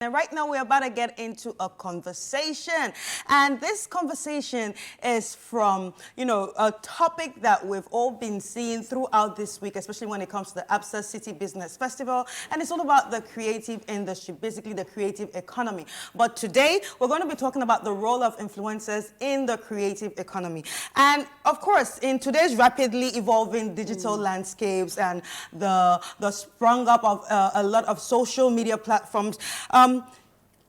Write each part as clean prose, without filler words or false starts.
And right now we're about to get into a conversation, and this conversation is from, a topic that we've all been seeing throughout this week, especially when it comes to the Absa City Business Festival, and it's all about the creative industry, basically the creative economy. But today we're going to be talking about the role of influencers in the creative economy. And of course, in today's rapidly evolving digital landscapes and the sprung up of a lot of social media platforms,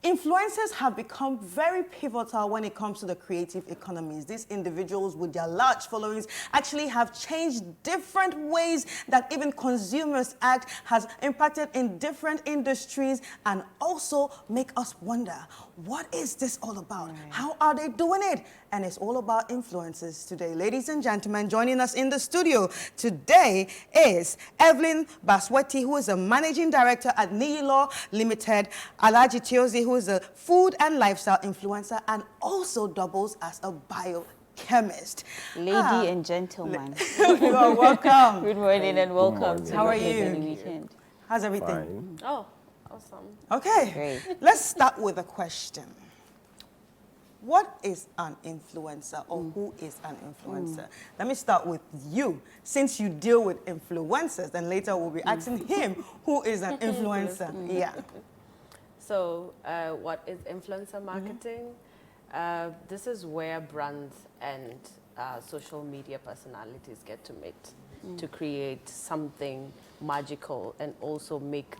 influencers have become very pivotal when it comes to the creative economies. These individuals with their large followings actually have changed different ways that even consumers act, has impacted in different industries, and also make us wonder, what is this all about? How are they doing it? And it's all about influencers today. Ladies and gentlemen, joining us in the studio today is Evelyn Basweti, who is a managing director at Niyilo Limited, Alaji Tiozi, who is a food and lifestyle influencer and also doubles as a biochemist. Lady and gentlemen. You are welcome. Good morning and welcome to How are the you? Weekend. How's everything? Fine. Oh, awesome. Okay, Great. let's start with a question. What is an influencer, or who is an influencer? Let me start with you, since you deal with influencers, and later we'll be asking him who is an influencer. Yeah. So, what is influencer marketing? This is where brands and social media personalities get to meet to create something magical and also make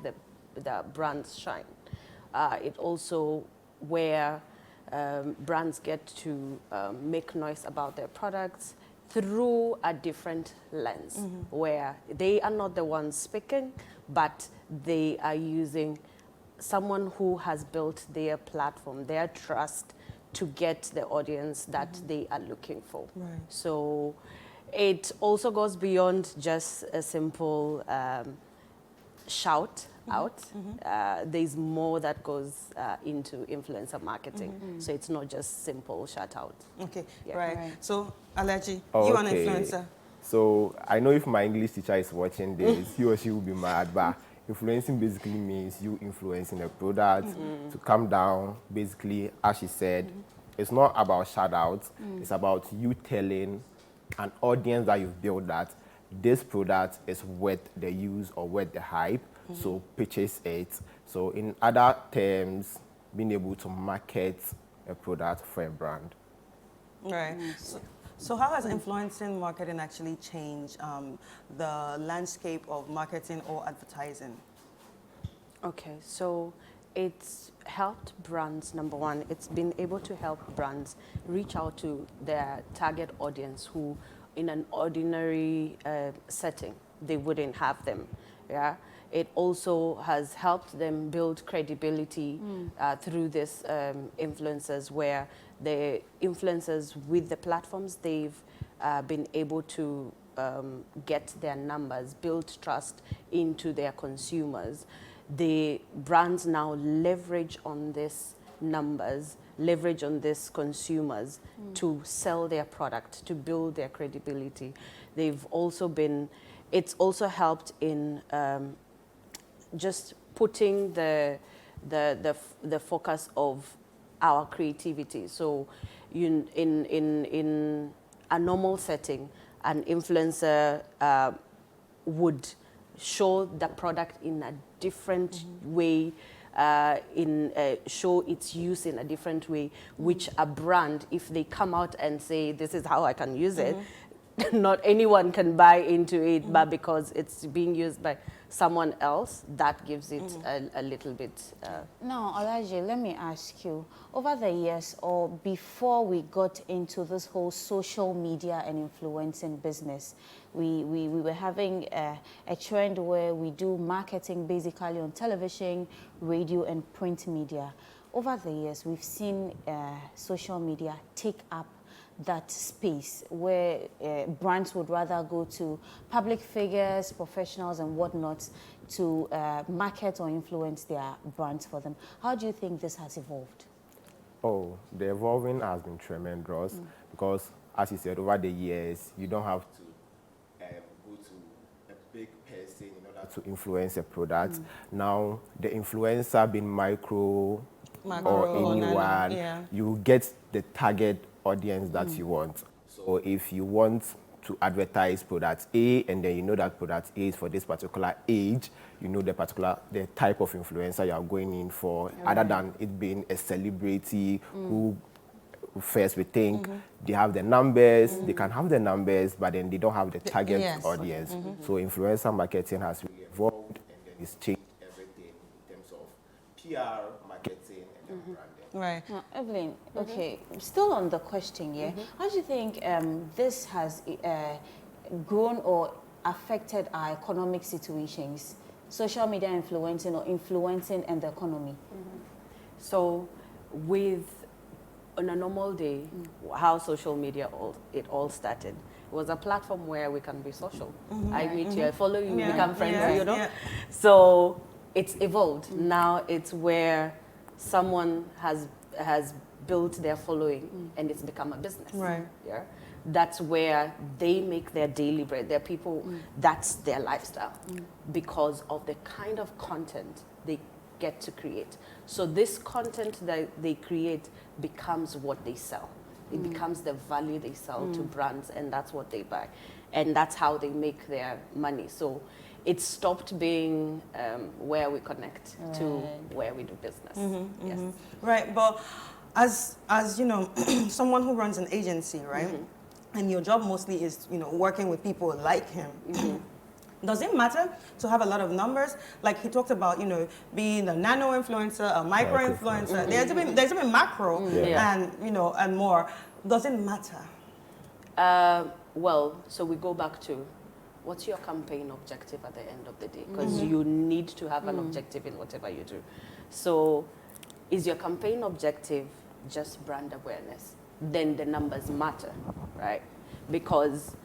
the brands shine. It also where brands get to make noise about their products through a different lens, where they are not the ones speaking, but they are using someone who has built their platform, their trust, to get the audience that they are looking for. Right. So it also goes beyond just a simple shout out. There's more that goes into influencer marketing. So it's not just simple shout out. Okay, Yeah. right. So, Alaji, Oh, you an okay. influencer? So I know if my English teacher is watching this, he or she will be mad, but influencing basically means you influencing a product to come down. Basically, as she said, it's not about shout outs, it's about you telling an audience that you've built that this product is worth the use or worth the hype, so purchase it. So in other terms, being able to market a product for a brand. Right. So how has influencing marketing actually changed the landscape of marketing or advertising? Okay, so it's helped brands, number one, it's been able to help brands reach out to their target audience who in an ordinary setting, they wouldn't have them, yeah? It also has helped them build credibility through this influencers, where the influencers with the platforms, they've been able to get their numbers, build trust into their consumers. The brands now leverage on these numbers, leverage on these consumers to sell their product, to build their credibility. They've also been, it's also helped in just putting the focus of our creativity. So in a normal setting, an influencer would show the product in a different way, show its use in a different way, which a brand, if they come out and say, this is how I can use it, not anyone can buy into it, but because it's being used by someone else, that gives it a little bit. Now, Olaji, let me ask you, over the years or before we got into this whole social media and influencing business, we were having a trend where we do marketing basically on television, radio, and print media. Over the years, we've seen social media take up that space where brands would rather go to public figures, professionals, and whatnot to market or influence their brands for them. How do you think this has evolved? Oh, the evolving has been tremendous because, as you said, over the years, you don't have to go to a big person in order to influence a product. Now, the influencer being macro or anyone, you get the target audience that you want. So if you want to advertise product A, and then you know that product A is for this particular age, you know the type of influencer you are going in for, other than it being a celebrity who first we think they have the numbers, they can have the numbers, but then they don't have the target audience. So influencer marketing has really evolved, and then it's changed everything in terms of PR, marketing, and then branding. Right. Now, Evelyn, okay, still on the question, how do you think this has grown or affected our economic situations, social media influencing or influencing and the economy? So on a normal day, how social media it all started, it was a platform where we can be social. I meet you, I follow you, we become friends, you know? So it's evolved. Now it's where someone has built their following and it's become a business. Right. Yeah. That's where they make their daily bread. Their people, that's their lifestyle because of the kind of content they get to create. So this content that they create becomes what they sell. It becomes the value they sell to brands, and that's what they buy. And that's how they make their money. So it stopped being where we connect to where we do business. Yes. Right, but as you know, someone who runs an agency, right? And your job mostly is, you know, working with people like him. Does it matter to have a lot of numbers? Like he talked about, you know, being a nano influencer, a micro influencer. There's even macro and, you know, and more. Does it matter? Well, so we go back to what's your campaign objective at the end of the day? Because you need to have an objective in whatever you do. So is your campaign objective just brand awareness? Then the numbers matter, right? Because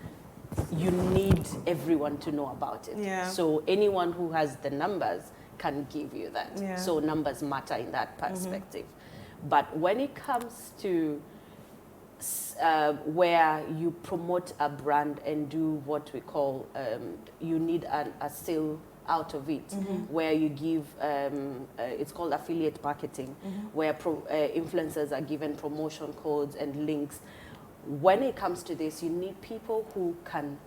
you need everyone to know about it. Yeah. So anyone who has the numbers can give you that. Yeah. So numbers matter in that perspective. But when it comes to where you promote a brand and do what we call, you need a sale out of it, where you give, it's called affiliate marketing, where influencers are given promotion codes and links. When it comes to this, you need people who can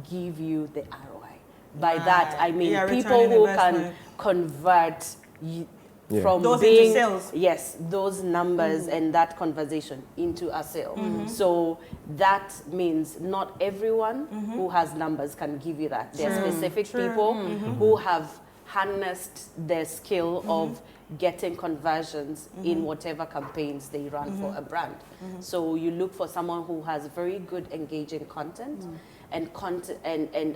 give you the ROI. By that, I mean people who can convert from those being, into sales. yes, those numbers and that conversation into a sale. So that means not everyone who has numbers can give you that. There are specific people who have harnessed their skill of getting conversions in whatever campaigns they run for a brand. So you look for someone who has very good engaging content, and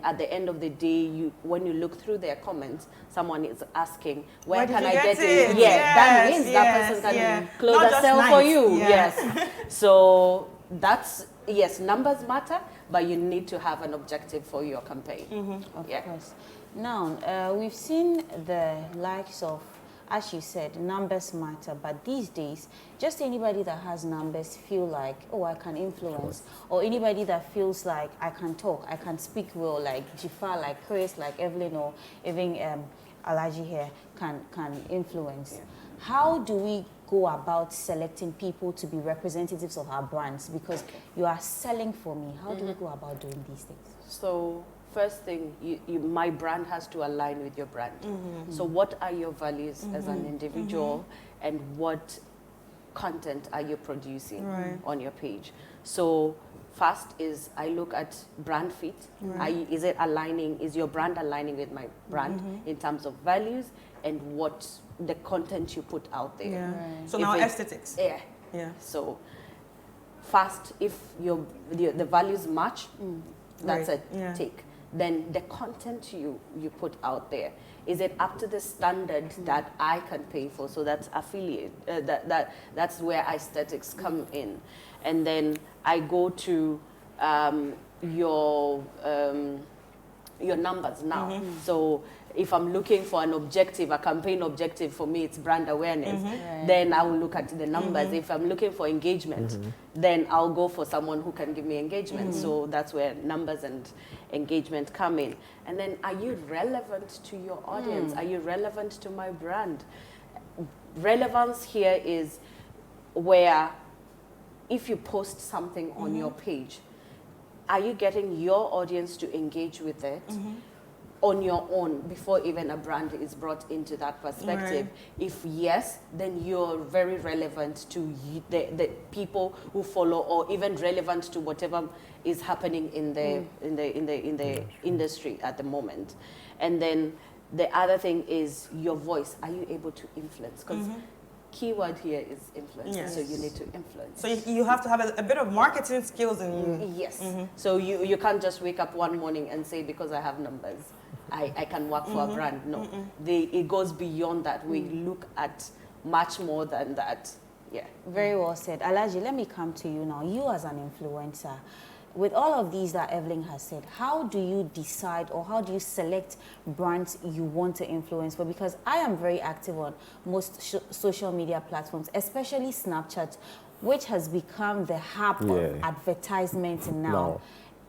at the end of the day, when you look through their comments, someone is asking, where can I get it? Yeah, that means that person can close Not a just sale nice. for you. Yeah. Yes. So that's, yes, numbers matter, but you need to have an objective for your campaign. Of course. Now, we've seen the likes of, as you said, numbers matter, but these days, just anybody that has numbers feel like, oh, I can influence, or anybody that feels like I can talk, I can speak well, like Jifa, like Chris, like Evelyn, or even Alaji here can influence. Yeah. How do we go about selecting people to be representatives of our brands? Because you are selling for me. How do we go about doing these things? So, first thing, my brand has to align with your brand. So what are your values as an individual, and what content are you producing on your page? So first is I look at brand fit. Is your brand aligning with my brand in terms of values and what the content you put out there? Yeah. So now aesthetics. Yeah. So first, if the values match, that's a tick. Then the content you put out there, is it up to the standard that I can pay for? So that's affiliate. That's where aesthetics come in, and then I go to your numbers now. So if I'm looking for an objective, a campaign objective, for me it's brand awareness, then I will look at the numbers. If I'm looking for engagement, then I'll go for someone who can give me engagement. So that's where numbers and engagement come in. And then, are you relevant to your audience? Are you relevant to my brand? Relevance here is where if you post something on your page, are you getting your audience to engage with it on your own before even a brand is brought into that perspective? If yes, then you're very relevant to the people who follow, or even relevant to whatever is happening in the industry at the moment. And then the other thing is your voice. Are you able to influence? Because keyword here is influence, so you need to influence. So you have to have a bit of marketing skills in you. Yes. So you can't just wake up one morning and say, because I have numbers, I can work for a brand. No, it goes beyond that. We look at much more than that. Yeah. Very well said. Alaji, let me come to you now. You as an influencer, with all of these that Evelyn has said, how do you decide, or how do you select brands you want to influence for? Because I am very active on most social media platforms, especially Snapchat, which has become the hub of advertisement now.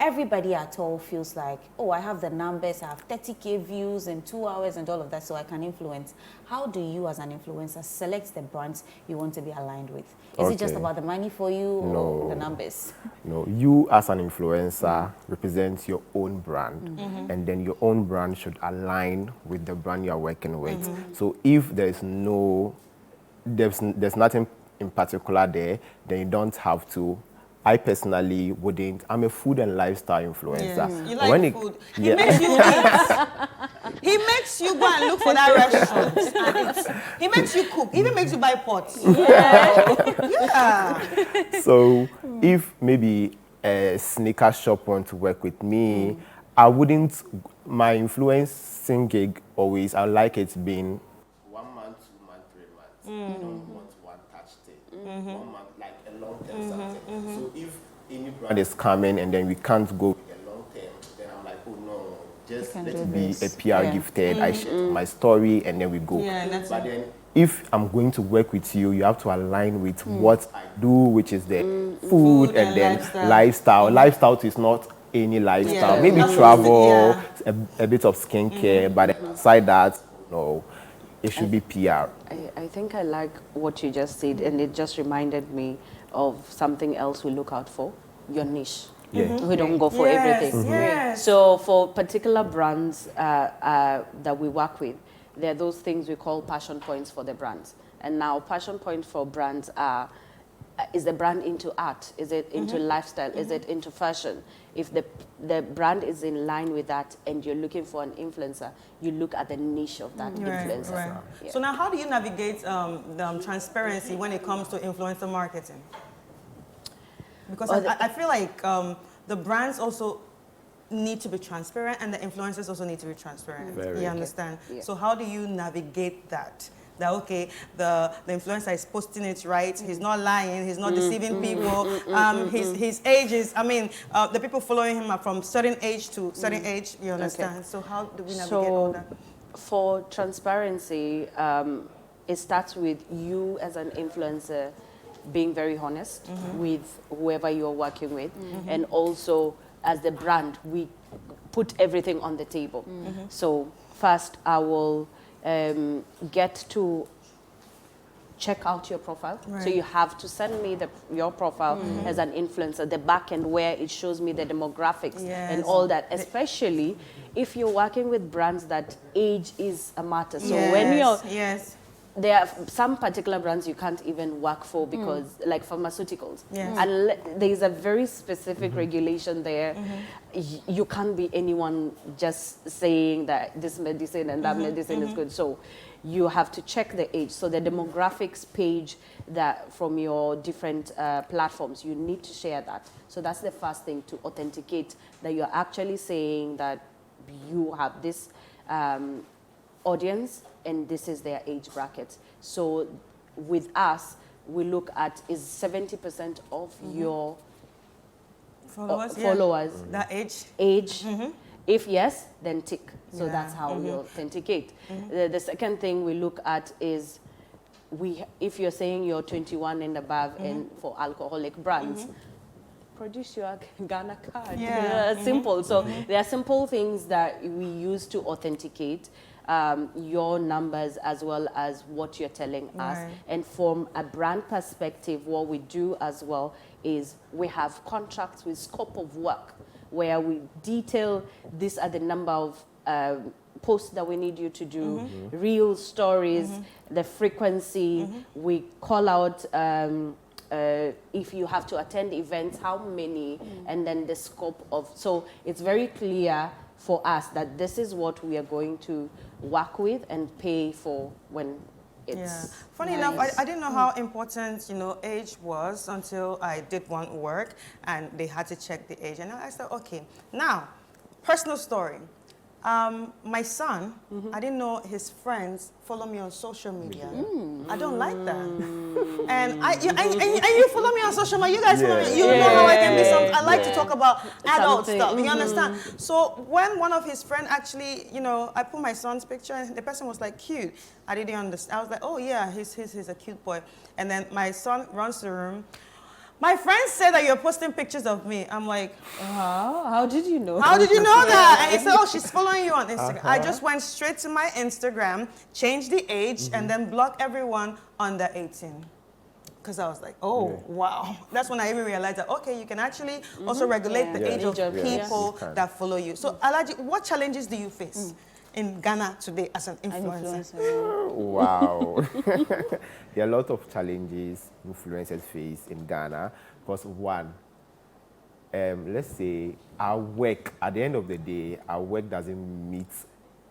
Everybody at all feels like, oh, I have the numbers, I have 30K views in 2 hours and all of that, so I can influence. How do you as an influencer select the brands you want to be aligned with? Is it just about the money for you, or the numbers? No, you as an influencer represent your own brand, and then your own brand should align with the brand you are working with. So if there's nothing in particular there, then you don't have to. I personally wouldn't. I'm a food and lifestyle influencer. Yes. You like food. He makes you eat. He makes you go and look for that restaurant and eat. He makes you cook. He even makes you buy pots. So if maybe a sneaker shop want to work with me, I wouldn't. My influencing gig always, I like it being 1 month, 2 months, 3 months. You don't want one touch thing. 1 month, like a long term something. So if any brand is coming and then we can't go with a long term, then I'm like, oh no, just let it be a PR gifted. I share my story and then we go. But then if I'm going to work with you, you have to align with what I do, which is the food and then lifestyle. Lifestyle is not any lifestyle. Maybe travel, a bit of skincare, but aside that, no, it should be PR. I think I like what you just said, and it just reminded me of something else we look out for, your niche. We don't go for everything. So for particular brands that we work with, there are those things we call passion points for the brands. And now passion points for brands are, is the brand into art? Is it into lifestyle? Is it into fashion? If the brand is in line with that and you're looking for an influencer, you look at the niche of that influencer. So now how do you navigate the transparency when it comes to influencer marketing? Because I feel like the brands also need to be transparent and the influencers also need to be transparent. You understand? So how do you navigate that? That okay, the influencer is posting it right. He's not lying. He's not deceiving people. His age is. I mean, the people following him are from certain age to certain age. You understand? So how do we navigate all that? For transparency, it starts with you as an influencer being very honest with whoever you're working with, and also as the brand, we put everything on the table. So first, I will get to check out your profile. So you have to send me your profile as an influencer, the back end where it shows me the demographics and all that, especially if you're working with brands that age is a matter. So when you're, there are some particular brands you can't even work for because, like pharmaceuticals, and there is a very specific regulation there. You can't be anyone just saying that this medicine and that medicine is good. So you have to check the age. So the demographics page that from your different platforms, you need to share that. So that's the first thing, to authenticate that you're actually saying that you have this audience and this is their age bracket. So with us, we look at, is 70% of your followers that age, If yes, then tick. So Yeah. that's how we authenticate. The second thing we look at is if you're saying you're 21 and above and for alcoholic brands, produce your Ghana card. Yeah. Simple. So there are simple things that we use to authenticate your numbers as well as what you're telling us. Right. And from a brand perspective, what we do as well is we have contracts with scope of work where we detail these are the number of posts that we need you to do, real stories, the frequency. We call out if you have to attend events, how many, and then the scope of. So it's very clear for us that this is what we are going to work with and pay for when it's. Yeah. Funny nice. enough, I didn't know how important, age was until I did one work and they had to check the age. And I said, okay, now, personal story. My son, I didn't know his friends follow me on social media. I don't like that. And you follow me on social media. You guys follow me. You know how I can be some. I like to talk about adult Something. stuff. You understand? So when one of his friends actually, I put my son's picture and the person was like, cute. I didn't understand. I was like, oh yeah, he's a cute boy. And then my son runs to the room. My friend said that you're posting pictures of me. I'm like, How did you know? how did you know that? And he said, oh, she's following you on Instagram. I just went straight to my Instagram, changed the age, and then blocked everyone under 18. Because I was like, oh, wow. That's when I even realized that, okay, you can actually also regulate the age of people that follow you. So, Alaji, what challenges do you face in Ghana today as an influencer? Wow. There are a lot of challenges influencers face in Ghana. Because one, let's say our work, at the end of the day, our work doesn't meet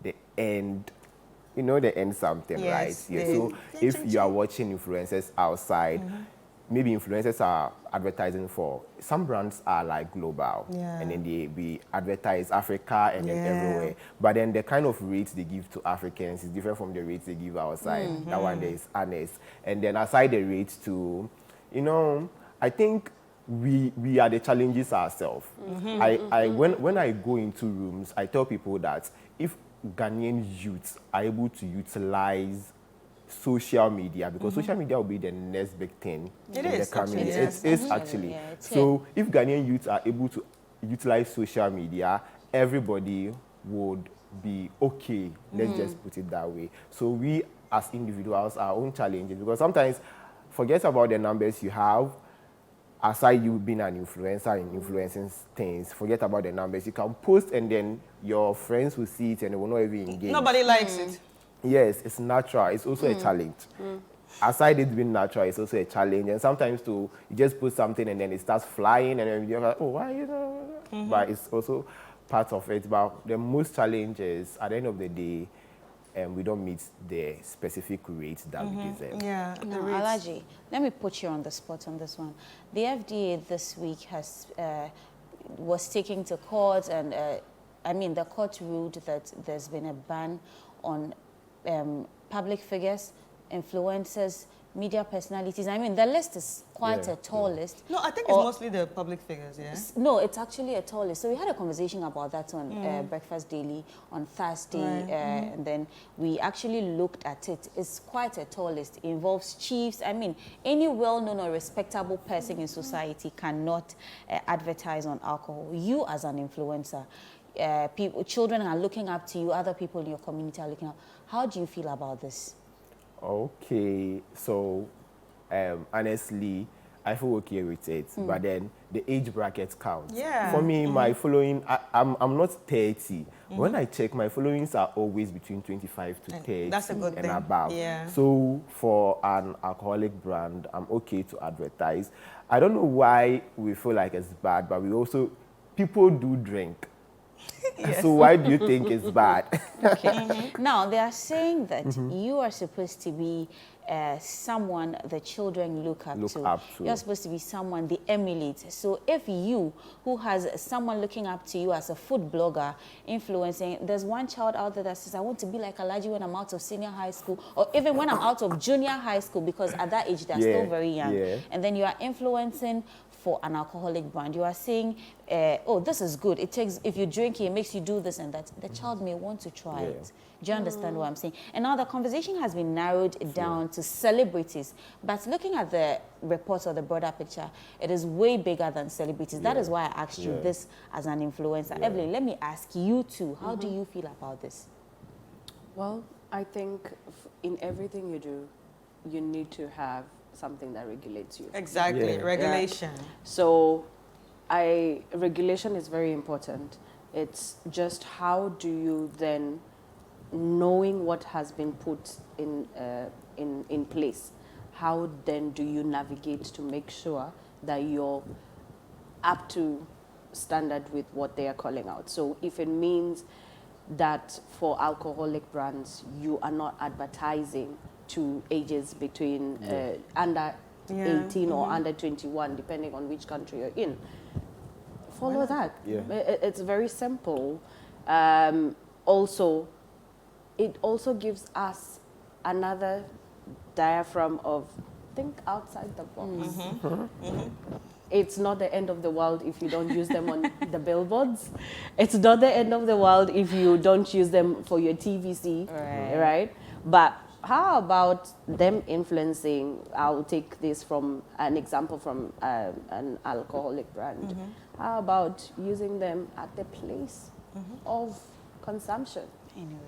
the end, the end something, Yes, right? Yeah. So if you are watching influencers outside, maybe influencers are advertising for, some brands are like global, and then we advertise Africa and then everywhere. But then the kind of rates they give to Africans is different from the rates they give outside. That one there is honest. And then aside the rates too, I think we are the challenges ourselves. When I go into rooms, I tell people that if Ghanaian youths are able to utilize social media, because social media will be the next big thing in the coming years. It is actually. So if Ghanaian youths are able to utilize social media, everybody would be okay. Let's just put it that way. So we as individuals, our own challenges, because sometimes forget about the numbers you have. Aside you being an influencer and influencing things, forget about the numbers. You can post and then your friends will see it and they will not even engage. Nobody likes it. Yes, it's natural. It's also a challenge. Aside it being natural, it's also a challenge. And sometimes too, you just put something and then it starts flying and then you're like, oh, why But it's also part of it. But the most challenge is, at the end of the day, we don't meet the specific rates that we deserve. Yeah. Now, Alaji, let me put you on the spot on this one. The FDA this week was taken to court, and the court ruled that there's been a ban on public figures, influencers, media personalities. The list is quite a tall list. No, I think it's mostly the public figures, yeah? No, it's actually a tall list. So we had a conversation about that on Breakfast Daily on Thursday, and then we actually looked at it. It's quite a tall list. It involves chiefs. Any well-known or respectable person in society cannot advertise on alcohol. You as an influencer, children are looking up to you, other people in your community are looking up. How do you feel about this? Okay, so honestly, I feel okay with it, but then the age bracket counts. Yeah. For me, my following, I'm not 30. When I check, my followings are always between 25 to 30 That's a good and thing. above. Yeah. So for an alcoholic brand, I'm okay to advertise. I don't know why we feel like it's bad, but people do drink. So why do you think it's bad? Okay. Now, they are saying that you are supposed to be someone the children look up Look to. up to. You're supposed to be someone they emulate. So if you, who has someone looking up to you as a food blogger, influencing, there's one child out there that says, I want to be like Alhaji when I'm out of senior high school, or even when I'm out of junior high school, because at that age, they're still very young. Yeah. And then you are influencing for an alcoholic brand. You are saying, oh, this is good. It takes, if you drink it, it makes you do this and that. The child may want to try it. Do you understand what I'm saying? And now the conversation has been narrowed down to celebrities. But looking at the reports or the broader picture, it is way bigger than celebrities. That is why I asked you this as an influencer. Evelyn, let me ask you too. How do you feel about this? Well, I think in everything you do, you need to have something that regulates you. Exactly, regulation. So regulation is very important. It's just how do you then, knowing what has been put in place, how then do you navigate to make sure that you're up to standard with what they are calling out? So if it means that for alcoholic brands, you are not advertising to ages between under 18 or under 21, depending on which country you're in, follow that. It's very simple. Also, it also gives us another diaphragm of think outside the box. It's not the end of the world if you don't use them on the billboards. It's not the end of the world if you don't use them for your TVC, right? But how about them influencing? I'll take this from an example from an alcoholic brand. How about using them at the place of consumption? Anyway.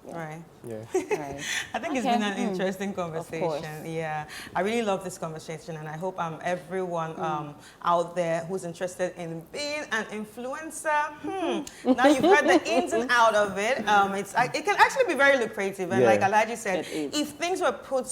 Right. Right. I think it's been an interesting conversation. Yeah, I really love this conversation, and I hope everyone out there who's interested in being an influencer. Now you've heard the ins and out of it. It can actually be very lucrative, and like Alhaji said, if things were put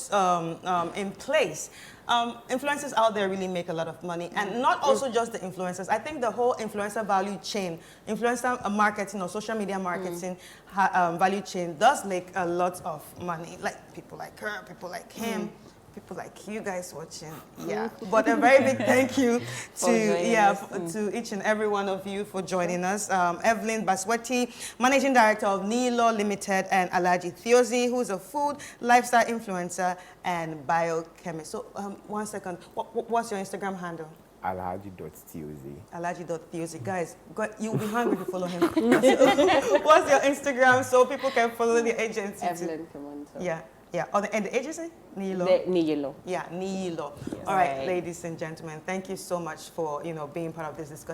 in place. Influencers out there really make a lot of money, and not also just the influencers. I think the whole influencer value chain, influencer marketing or social media marketing value chain does make a lot of money. Like people like her, people like him, people like you guys watching. Yeah, but a very big thank you to each and every one of you for joining us. Evelyn Basweti, Managing Director of Nilo Limited, and Alhaji Theozi, who's a food lifestyle influencer and biochemist. So 1 second, what's your Instagram handle? Alhaji.Theozi. Alhaji.Theozi. Guys, you'll be hungry to follow him. What's your Instagram so people can follow the agency? Evelyn Kimonto. Yeah. And the agency? Nilo. Nilo. Yeah, Nilo. All right, ladies and gentlemen, thank you so much for being part of this discussion.